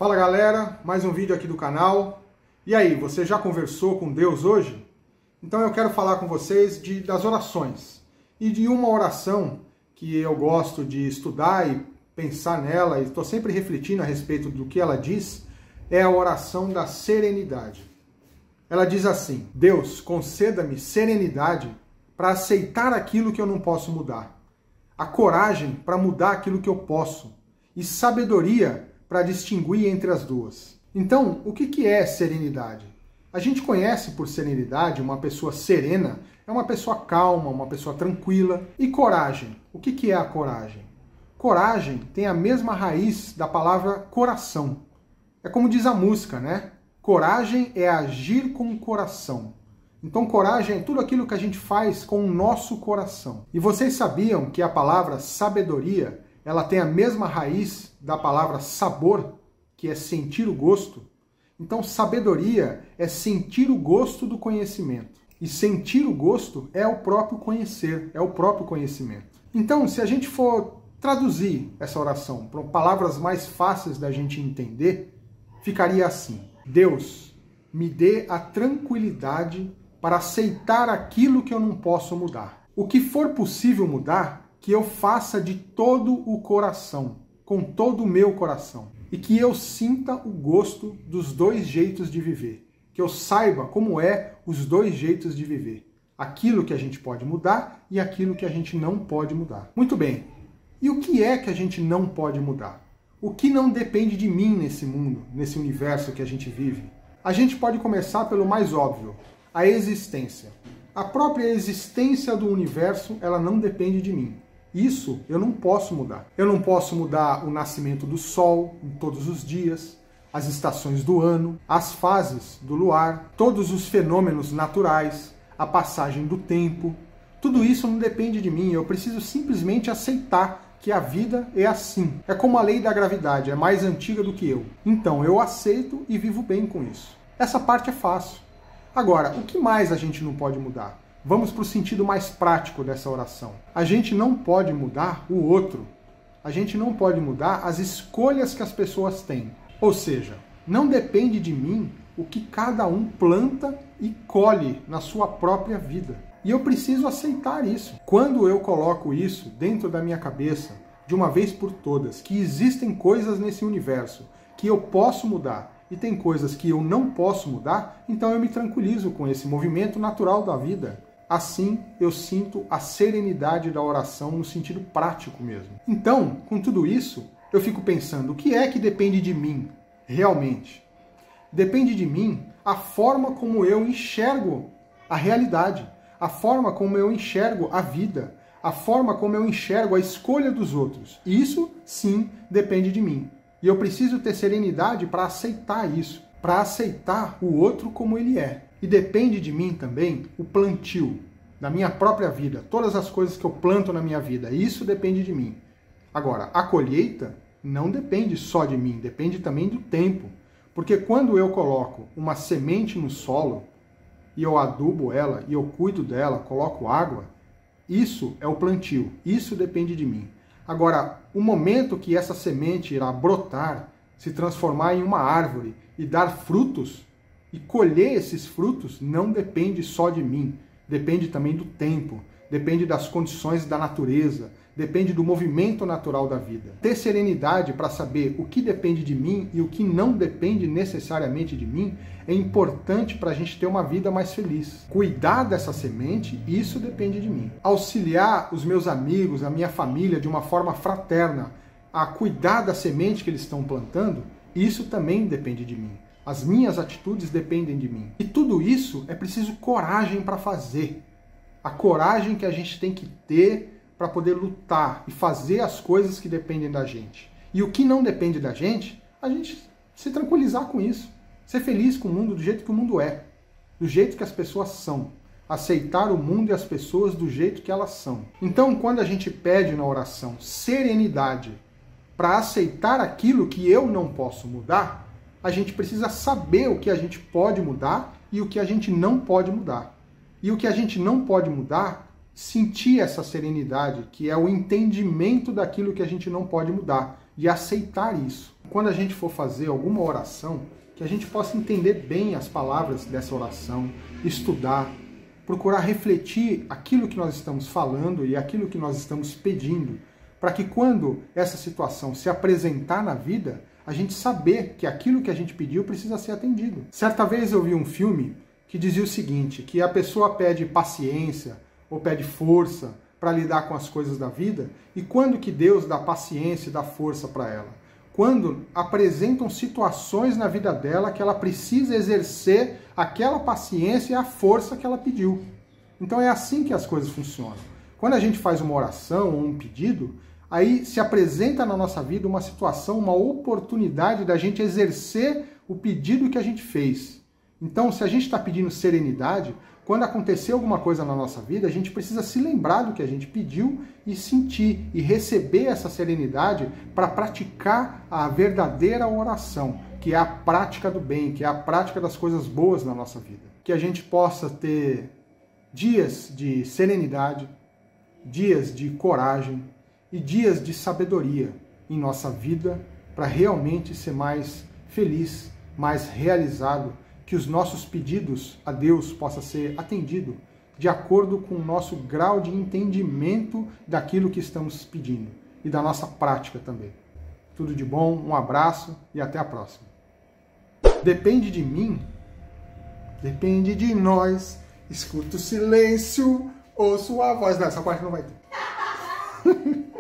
Fala galera, mais um vídeo aqui do canal. E aí, você já conversou com Deus hoje? Então eu quero falar com vocês das orações e de uma oração que eu gosto de estudar e pensar nela e estou sempre refletindo a respeito do que ela diz, é a oração da serenidade. Ela diz assim: Deus, conceda-me serenidade para aceitar aquilo que eu não posso mudar, a coragem para mudar aquilo que eu posso e sabedoria para distinguir entre as duas. Então, o que é serenidade? A gente conhece por serenidade uma pessoa serena, é uma pessoa calma, uma pessoa tranquila. E coragem? O que é a coragem? Coragem tem a mesma raiz da palavra coração. É como diz a música, né? Coragem é agir com o coração. Então, coragem é tudo aquilo que a gente faz com o nosso coração. E vocês sabiam que a palavra sabedoria, ela tem a mesma raiz da palavra sabor, que é sentir o gosto? Então, sabedoria é sentir o gosto do conhecimento. E sentir o gosto é o próprio conhecer, é o próprio conhecimento. Então, se a gente for traduzir essa oração para palavras mais fáceis da gente entender, ficaria assim: Deus, me dê a tranquilidade para aceitar aquilo que eu não posso mudar. O que for possível mudar, que eu faça de todo o coração, com todo o meu coração. E que eu sinta o gosto dos dois jeitos de viver. Que eu saiba como é os dois jeitos de viver. Aquilo que a gente pode mudar e aquilo que a gente não pode mudar. Muito bem. E o que é que a gente não pode mudar? O que não depende de mim nesse mundo, nesse universo que a gente vive? A gente pode começar pelo mais óbvio, a existência. A própria existência do universo, ela não depende de mim. Isso eu não posso mudar. Eu não posso mudar o nascimento do sol em todos os dias, as estações do ano, as fases do luar, todos os fenômenos naturais, a passagem do tempo. Tudo isso não depende de mim. Eu preciso simplesmente aceitar que a vida é assim. É como a lei da gravidade, é mais antiga do que eu. Então eu aceito e vivo bem com isso. Essa parte é fácil. Agora, o que mais a gente não pode mudar? Vamos para o sentido mais prático dessa oração. A gente não pode mudar o outro. A gente não pode mudar as escolhas que as pessoas têm. Ou seja, não depende de mim o que cada um planta e colhe na sua própria vida. E eu preciso aceitar isso. Quando eu coloco isso dentro da minha cabeça, de uma vez por todas, que existem coisas nesse universo que eu posso mudar e tem coisas que eu não posso mudar, então eu me tranquilizo com esse movimento natural da vida. Assim, eu sinto a serenidade da oração no sentido prático mesmo. Então, com tudo isso, eu fico pensando, o que é que depende de mim, realmente? Depende de mim a forma como eu enxergo a realidade, a forma como eu enxergo a vida, a forma como eu enxergo a escolha dos outros. Isso, sim, depende de mim. E eu preciso ter serenidade para aceitar isso, para aceitar o outro como ele é. E depende de mim também o plantio da minha própria vida, todas as coisas que eu planto na minha vida, isso depende de mim. Agora, a colheita não depende só de mim, depende também do tempo. Porque quando eu coloco uma semente no solo, e eu adubo ela, e eu cuido dela, coloco água, isso é o plantio, isso depende de mim. Agora, o momento que essa semente irá brotar, se transformar em uma árvore e dar frutos, e colher esses frutos não depende só de mim, depende também do tempo, depende das condições da natureza, depende do movimento natural da vida. Ter serenidade para saber o que depende de mim e o que não depende necessariamente de mim é importante para a gente ter uma vida mais feliz. Cuidar dessa semente, isso depende de mim. Auxiliar os meus amigos, a minha família de uma forma fraterna a cuidar da semente que eles estão plantando, isso também depende de mim. As minhas atitudes dependem de mim. E tudo isso é preciso coragem para fazer. A coragem que a gente tem que ter para poder lutar e fazer as coisas que dependem da gente. E o que não depende da gente, a gente se tranquilizar com isso. Ser feliz com o mundo do jeito que o mundo é. Do jeito que as pessoas são. Aceitar o mundo e as pessoas do jeito que elas são. Então, quando a gente pede na oração serenidade para aceitar aquilo que eu não posso mudar, a gente precisa saber o que a gente pode mudar e o que a gente não pode mudar. E o que a gente não pode mudar, sentir essa serenidade, que é o entendimento daquilo que a gente não pode mudar, e aceitar isso. quando a gente for fazer alguma oração, que a gente possa entender bem as palavras dessa oração, estudar, procurar refletir aquilo que nós estamos falando e aquilo que nós estamos pedindo, para que quando essa situação se apresentar na vida, a gente saber que aquilo que a gente pediu precisa ser atendido. Certa vez eu vi um filme que dizia o seguinte, que a pessoa pede paciência ou pede força para lidar com as coisas da vida, e quando que Deus dá paciência e dá força para ela? Quando apresentam situações na vida dela que ela precisa exercer aquela paciência e a força que ela pediu. Então é assim que as coisas funcionam. Quando a gente faz uma oração ou um pedido, aí se apresenta na nossa vida uma situação, uma oportunidade da gente exercer o pedido que a gente fez. Então, se a gente está pedindo serenidade, quando acontecer alguma coisa na nossa vida, a gente precisa se lembrar do que a gente pediu e sentir e receber essa serenidade para praticar a verdadeira oração, que é a prática do bem, que é a prática das coisas boas na nossa vida. Que a gente possa ter dias de serenidade, dias de coragem e dias de sabedoria em nossa vida para realmente ser mais feliz, mais realizado, que os nossos pedidos a Deus possam ser atendidos de acordo com o nosso grau de entendimento daquilo que estamos pedindo e da nossa prática também. Tudo de bom, um abraço e até a próxima. Depende de mim, depende de nós, escuta o silêncio, ouço a voz. Não, essa parte não vai ter.